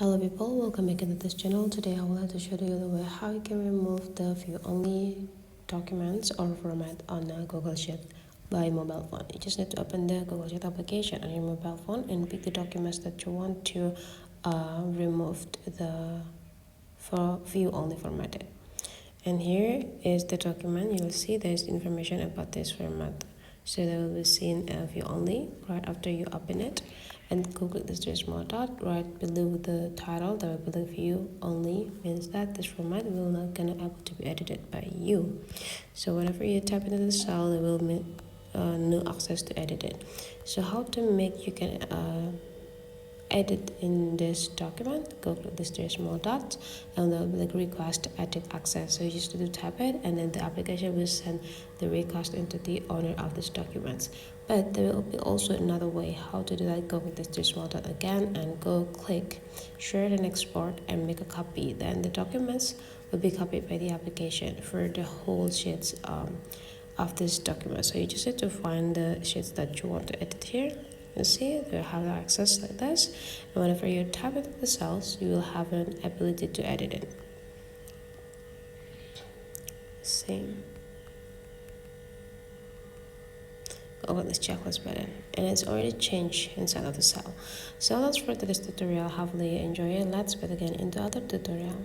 Hello people, welcome back to this channel. Today I would like to show you the way how you can remove the view only documents or format on a Google Sheet by mobile phone. You just need to open the Google Sheet application on your mobile phone and pick the documents that you want to remove for view only formatted. And here is the document. You will see there's information about this format. So they will be seen view only right after you open it, and click this three small dot right below the title. That will be the view only, means that this format will not gonna able to be edited by you. So whenever you type into the cell, there will be no access to edit it. So how to make you can edit in this document, go to this three small dots and there will be like request edit access. So you just need to type it and then the application will send the request into the owner of this document. But there will be also another way how to do that. Go with this three small dot again and go click share and export and make a copy. Then the documents will be copied by the application for the whole sheets of this document. So you just need to find the sheets that you want to edit here. You see, they have access like this, and whenever you type into the cells, you will have an ability to edit it. Same. Go with this checklist button, and it's already changed inside of the cell. So that's for today's tutorial. Hopefully you enjoy it. Let's begin into other tutorial.